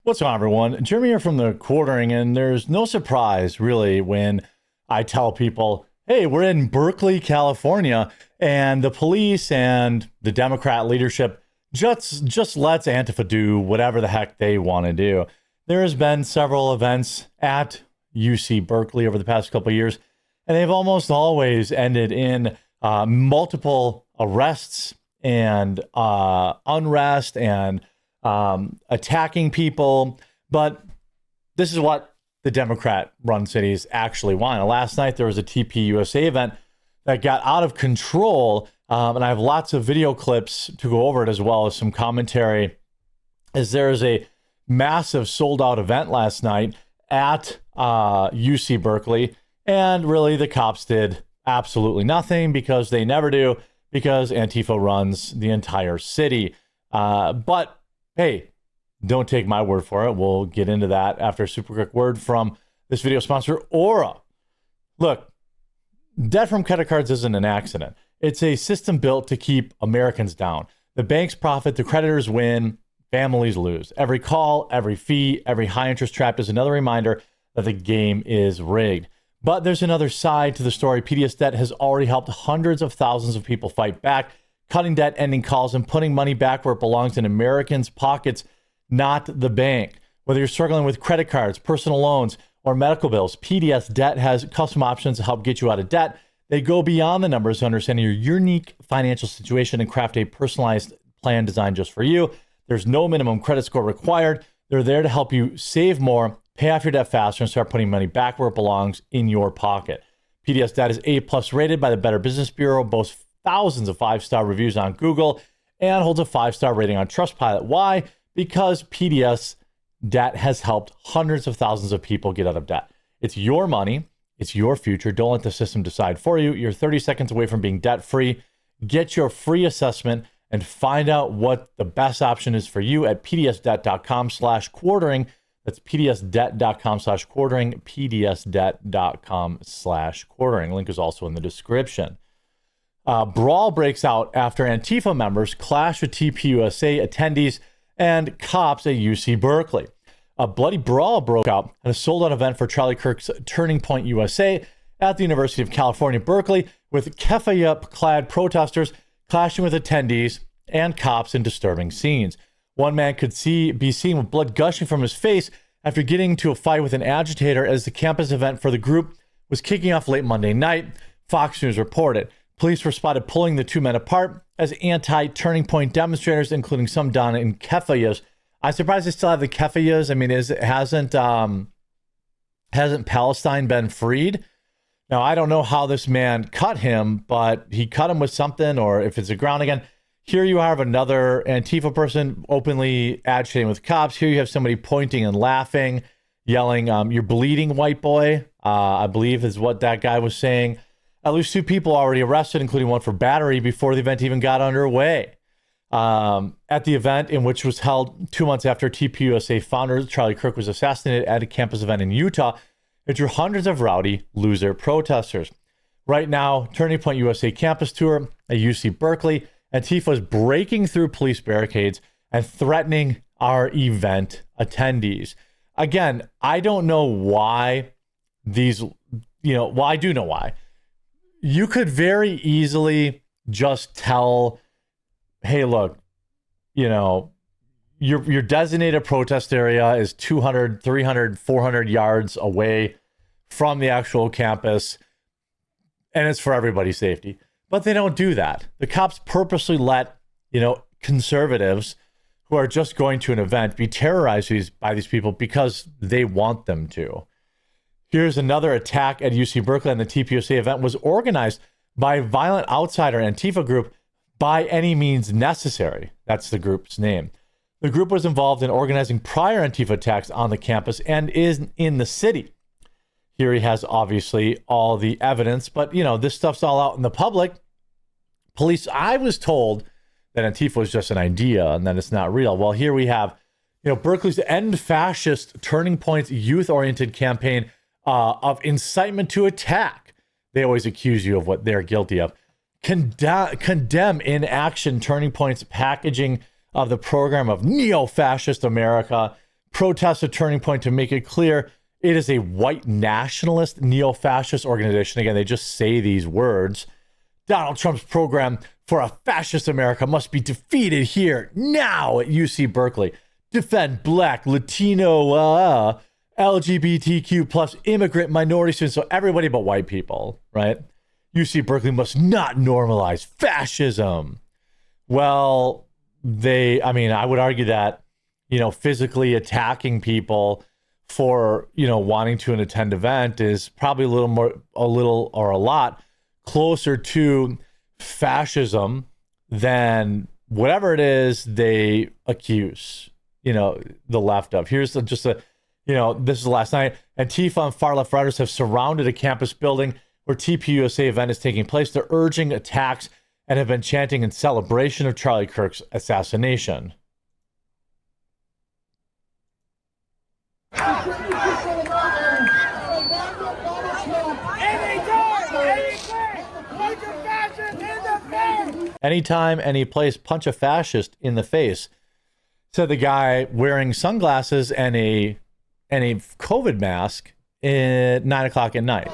What's going on, everyone? Jeremy here from the Quartering, and there's no surprise, really, when I tell people, hey, we're in Berkeley, California, and the police and the Democrat leadership just lets Antifa do whatever the heck they want to do. There has been several events at UC Berkeley over the past couple of years, and they've almost always ended in multiple arrests and unrest and attacking people. But this is what the Democrat-run cities actually want. And last night, there was a TPUSA event that got out of control, and I have lots of video clips to go over it, as well as some commentary, as there is a massive sold-out event last night at UC Berkeley, and really the cops did absolutely nothing, because they never do, because Antifa runs the entire city. But hey, don't take my word for it. We'll get into that after a super quick word from this video sponsor, Aura. Look, debt from credit cards isn't an accident. It's a system built to keep Americans down. The banks profit, the creditors win, families lose. Every call, every fee, every high interest trap is another reminder that the game is rigged. But there's another side to the story. PDS Debt has already helped hundreds of thousands of people fight back, cutting debt, ending calls, and putting money back where it belongs, in Americans' pockets, not the bank. Whether you're struggling with credit cards, personal loans, or medical bills, PDS Debt has custom options to help get you out of debt. They go beyond the numbers to understand your unique financial situation and craft a personalized plan designed just for you. There's no minimum credit score required. They're there to help you save more, pay off your debt faster, and start putting money back where it belongs, in your pocket. PDS Debt is A+ rated by the Better Business Bureau, boasts thousands of 5-star reviews on Google, and holds a 5-star rating on Trustpilot. Why? Because PDS Debt has helped hundreds of thousands of people get out of debt. It's your money. It's your future. Don't let the system decide for you. You're 30 seconds away from being debt-free. Get your free assessment and find out what the best option is for you at pdsdebt.com/quartering. That's pdsdebt.com/quartering, pdsdebt.com/quartering. Link is also in the description. Brawl breaks out after Antifa members clash with TPUSA attendees and cops at UC Berkeley. A bloody brawl broke out at a sold-out event for Charlie Kirk's Turning Point USA at the University of California, Berkeley, with keffiyeh-clad protesters clashing with attendees and cops in disturbing scenes. One man could be seen with blood gushing from his face after getting into a fight with an agitator as the campus event for the group was kicking off late Monday night, Fox News reported. Police were spotted pulling the two men apart as anti-Turning Point demonstrators, including some donned in keffiyehs. I'm surprised they still have the keffiyehs. I mean, hasn't Palestine been freed? Now, I don't know how this man cut him, but he cut him with something, or if it's the ground again. Here you have another Antifa person openly agitating with cops. Here you have somebody pointing and laughing, yelling, "You're bleeding, white boy," I believe is what that guy was saying. At least 2 people already arrested, including one for battery, before the event even got underway. At the event, in which was held 2 months after TPUSA founder Charlie Kirk was assassinated at a campus event in Utah, it drew hundreds of rowdy loser protesters. Right now, Turning Point USA campus tour at UC Berkeley, Antifa is breaking through police barricades and threatening our event attendees. Again, I don't know why well, I do know why. You could very easily just tell, hey, look, your designated protest area is 200, 300, 400 yards away from the actual campus, and it's for everybody's safety. But they don't do that. The cops purposely let, conservatives who are just going to an event be terrorized by these people because they want them to. Here's another attack at UC Berkeley, and the TPUSA event was organized by a violent outsider Antifa group, By Any Means Necessary. That's the group's name. The group was involved in organizing prior Antifa attacks on the campus and is in the city. Here he has obviously all the evidence, but this stuff's all out in the public. I was told that Antifa was just an idea and that it's not real. Well, here we have, Berkeley's End Fascist Turning Point's youth-oriented campaign of incitement to attack. They always accuse you of what they're guilty of. Condemn in action Turning Point's packaging of the program of neo-fascist America, protest a turning point to make it clear it is a white nationalist neo-fascist organization. Again, they just say these words. Donald Trump's program for a fascist America must be defeated here now at UC Berkeley. Defend Black, Latino, LGBTQ plus immigrant minority students, so everybody but white people, right? UC Berkeley must not normalize fascism. Well, I would argue that, physically attacking people for, wanting to attend event is probably a lot closer to fascism than whatever it is they accuse, the left of. Here's this is last night. Antifa and far left writers have surrounded a campus building where TPUSA event is taking place. They're urging attacks and have been chanting in celebration of Charlie Kirk's assassination. Anytime, any place, punch a fascist in the face, said the guy wearing sunglasses and a COVID mask at 9 o'clock at night.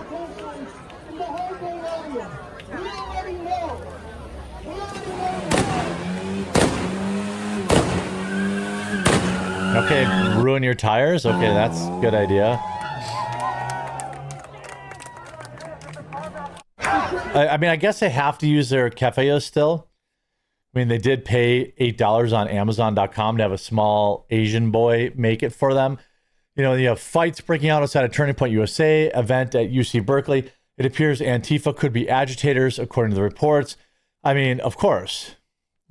Okay, ruin your tires? Okay, that's a good idea. I guess they have to use their cafeos still. They did pay $8 on Amazon.com to have a small Asian boy make it for them. You have fights breaking out outside a Turning Point USA event at UC Berkeley. It appears Antifa could be agitators, according to the reports. Of course.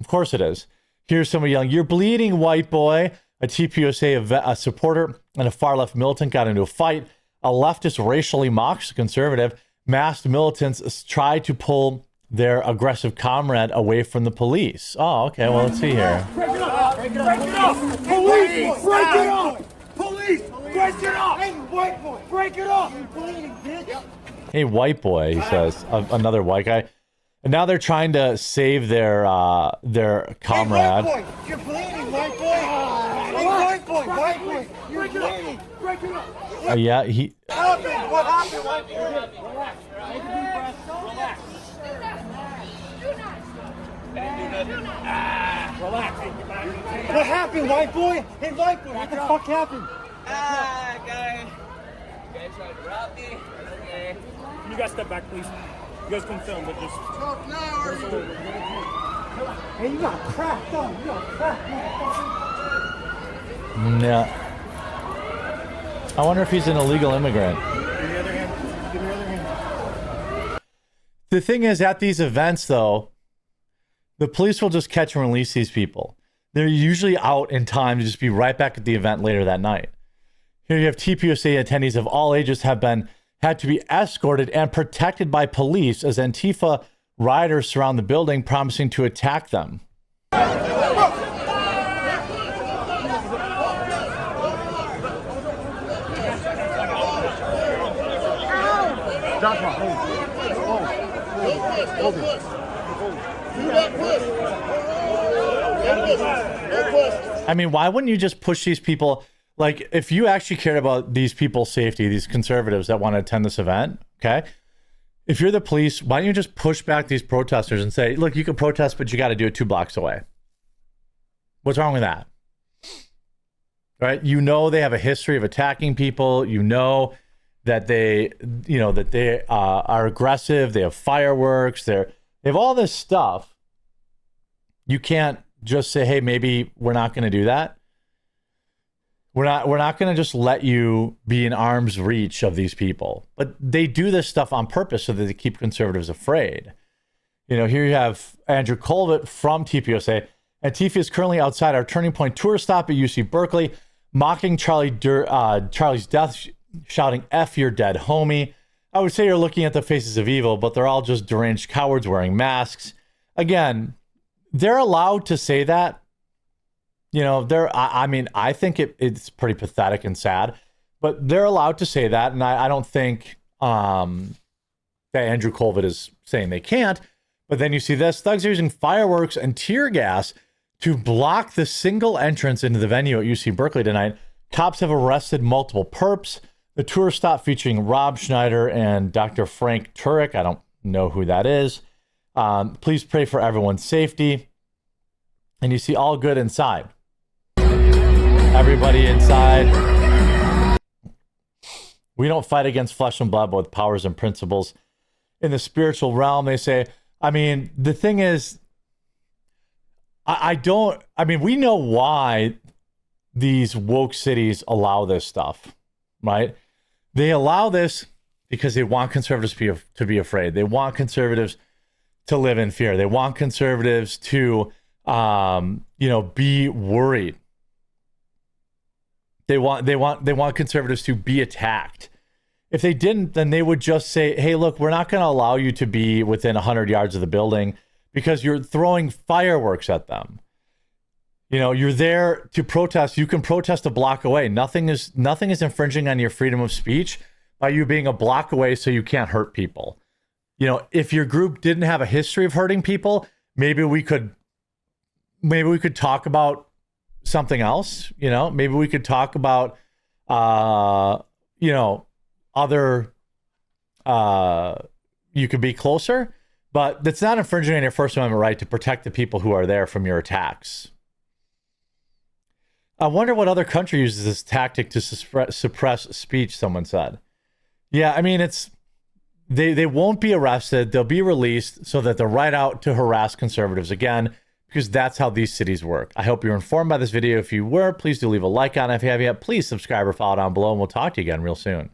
Of course it is. Here's somebody yelling, "You're bleeding, white boy." A TPUSA supporter and a far-left militant got into a fight. A leftist racially mocks a conservative. Masked militants try to pull their aggressive comrade away from the police. Oh, okay. Well, let's see here. Break it up! Break it up! Police! Break it up! Police! Break it up! Hey, white boy! Break it up! You bleeding, bitch! Hey, white boy, he says. Another white guy. And now they're trying to save their comrade. Hey, white boy! You're bleeding, white boy! Hey, white boy! White boy! You're bleeding! Break it up! Yeah, What happened? What happened, white boy? Relax. Take a deep breath. Relax. Relax. What happened, white boy? Hey, white boy, what the fuck happened? Guy. You guys tried to rob me? Okay. Can you guys step back, please? You guys can film, but just... Talk now, or you... Hey, you got cracked up. You got cracked, motherfucker. Yeah. I wonder if he's an illegal immigrant. Give me the other hand. Give me the other hand. The thing is, at these events, though, the police will just catch and release these people. They're usually out in time to just be right back at the event later that night. Here you have TPUSA attendees of all ages had to be escorted and protected by police as Antifa rioters surround the building, promising to attack them. Why wouldn't you just push these people? Like, if you actually cared about these people's safety, these conservatives that want to attend this event, okay? If you're the police, why don't you just push back these protesters and say, look, you can protest, but you got to do it 2 blocks away. What's wrong with that? Right? They have a history of attacking people. That they are aggressive. They have fireworks. They have all this stuff. You can't just say, hey, maybe we're not going to do that. We're not going to just let you be in arm's reach of these people. But they do this stuff on purpose so that they keep conservatives afraid. Here you have Andrew Colvett from TPUSA. Antifa is currently outside our Turning Point tour stop at UC Berkeley, mocking Charlie's death, shouting, "F your dead homie." I would say you're looking at the faces of evil, but they're all just deranged cowards wearing masks. Again, they're allowed to say that. I think it's pretty pathetic and sad, but they're allowed to say that. And I don't think that Andrew Colvett is saying they can't. But then you see this. Thugs are using fireworks and tear gas to block the single entrance into the venue at UC Berkeley tonight. Cops have arrested multiple perps. The tour stop featuring Rob Schneider and Dr. Frank Turek. I don't know who that is. Please pray for everyone's safety. And you see all good inside. Everybody inside. We don't fight against flesh and blood, but with powers and principles. In the spiritual realm, they say, I mean, the thing is, we know why these woke cities allow this stuff, right? They allow this because they want conservatives to be afraid. They want conservatives to live in fear. They want conservatives to, be worried. They want conservatives to be attacked. If they didn't, then they would just say, hey, look, we're not going to allow you to be within 100 yards of the building because you're throwing fireworks at them. You're there to protest. You can protest a block away. Nothing is infringing on your freedom of speech by you being a block away so you can't hurt people. If your group didn't have a history of hurting people, maybe we could talk about something else. Maybe we could talk about, other, you could be closer, but that's not infringing on your First Amendment right to protect the people who are there from your attacks. I wonder what other country uses this tactic to suppress speech, someone said. Yeah, I mean, they won't be arrested. They'll be released so that they're right out to harass conservatives again, because that's how these cities work. I hope you're informed by this video. If you were, please do leave a like on it. If you haven't yet, please subscribe or follow down below, and we'll talk to you again real soon.